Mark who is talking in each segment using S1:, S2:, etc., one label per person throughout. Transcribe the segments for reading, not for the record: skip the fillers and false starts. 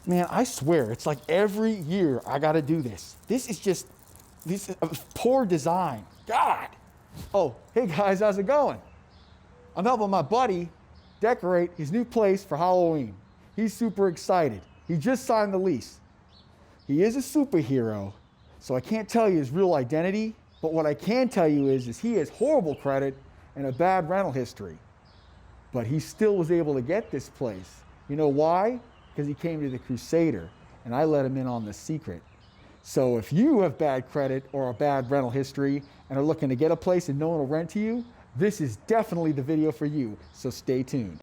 S1: Man, I swear, it's like every year I gotta do this. This is poor design. God. Oh, hey guys, how's it going? I'm helping my buddy decorate his new place for Halloween. He's super excited. He just signed the lease. He is a superhero, so I can't tell you his real identity, but what I can tell you is he has horrible credit and a bad rental history. But he still was able to get this place. You know why? Because he came to the Crusader, and I let him in on the secret. So if you have bad credit or a bad rental history and are looking to get a place and no one will rent to you, this is definitely the video for you, so stay tuned.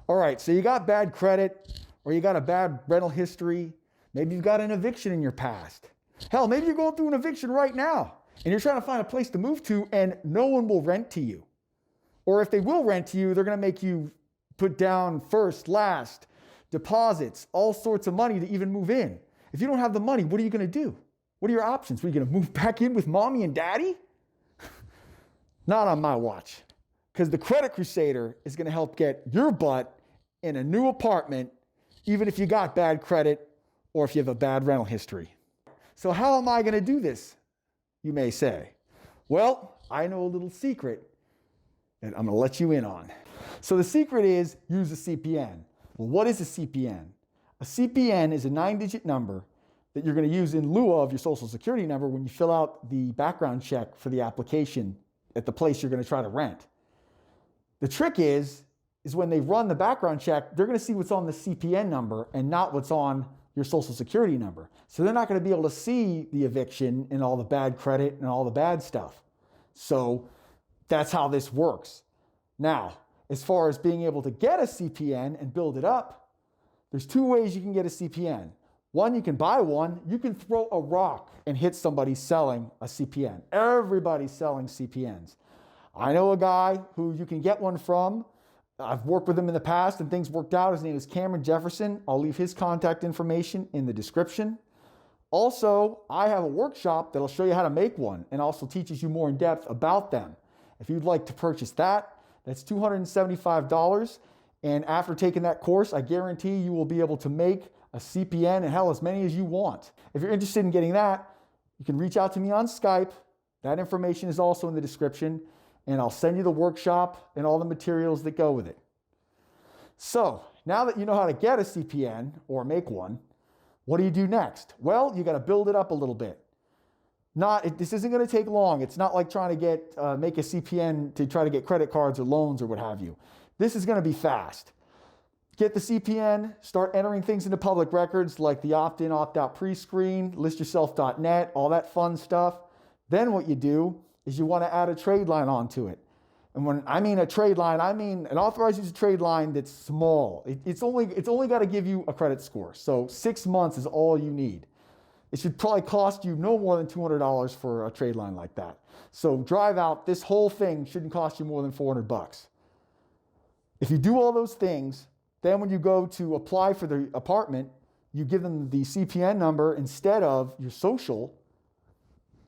S1: All right, so you got bad credit or you got a bad rental history. Maybe you've got an eviction in your past. Hell, maybe you're going through an eviction right now and you're trying to find a place to move to and no one will rent to you. Or if they will rent to you, they're gonna make you put down first, last, deposits, all sorts of money to even move in. If you don't have the money, what are you gonna do? What are your options? Are you gonna move back in with mommy and daddy? Not on my watch. Because the Credit Crusader is gonna help get your butt in a new apartment, even if you got bad credit or if you have a bad rental history. So how am I gonna do this, you may say? Well, I know a little secret that I'm gonna let you in on. So the secret is use a CPN. Well, what is a CPN? A CPN is a 9-digit number that you're gonna use in lieu of your social security number when you fill out the background check for the application at the place you're gonna try to rent. The trick is when they run the background check, they're gonna see what's on the CPN number and not what's on your social security number. So they're not gonna be able to see the eviction and all the bad credit and all the bad stuff. So that's how this works. Now, as far as being able to get a CPN and build it up, there's 2 ways you can get a CPN. One, you can buy one. You can throw a rock and hit somebody selling a CPN. Everybody's selling CPNs. I know a guy who you can get one from. I've worked with him in the past and things worked out. His name is Jefferson. I'll leave his contact information in the description. Also, I have a workshop that'll show you how to make one and also teaches you more in depth about them. If you'd like to purchase that, that's $275. And after taking that course, I guarantee you will be able to make a CPN and hell, as many as you want. If you're interested in getting that, you can reach out to me on Skype. That information is also in the description. And I'll send you the workshop and all the materials that go with it. So now that you know how to get a CPN or make one, what do you do next? Well, you got to build it up a little bit. This isn't going to take long. It's not like trying to make a CPN to try to get credit cards or loans or what have you. This is going to be fast. Get the CPN, start entering things into public records like the opt-in, opt-out pre-screen, listyourself.net, all that fun stuff. Then what you do is you want to add a trade line onto it. And when I mean a trade line, I mean an authorized user trade line that's small. It's only got to give you a credit score. So 6 months is all you need. It should probably cost you no more than $200 for a trade line like that. So drive out, this whole thing shouldn't cost you more than $400. If you do all those things, then when you go to apply for the apartment, you give them the CPN number instead of your social.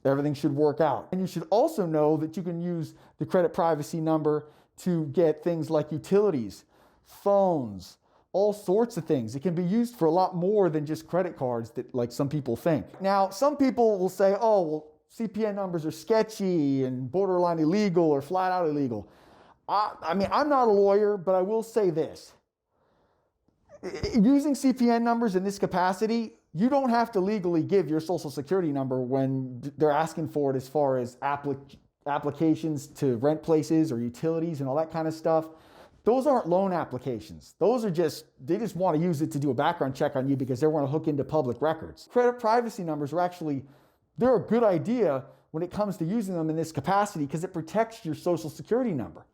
S1: Everything should work out. And you should also know that you can use the credit privacy number to get things like utilities, phones, all sorts of things. It can be used for a lot more than just credit cards that like some people think. Now, some people will say, oh, well, CPN numbers are sketchy and borderline illegal or flat out illegal. I mean, I'm not a lawyer, but I will say this. Using CPN numbers in this capacity, you don't have to legally give your social security number when they're asking for it as far as applications to rent places or utilities and all that kind of stuff. Those aren't loan applications. Those are they just want to use it to do a background check on you because they want to hook into public records. Credit privacy numbers they're a good idea when it comes to using them in this capacity because it protects your social security number.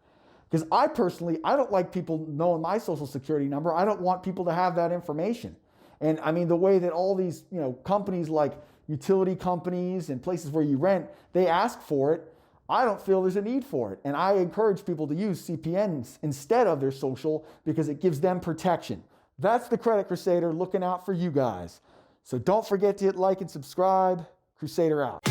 S1: Because I personally, I don't like people knowing my social security number. I don't want people to have that information. And I mean, the way that all these, companies like utility companies and places where you rent, they ask for it. I don't feel there's a need for it. And I encourage people to use CPNs instead of their social because it gives them protection. That's the Credit Crusader looking out for you guys. So don't forget to hit like and subscribe. Crusader out.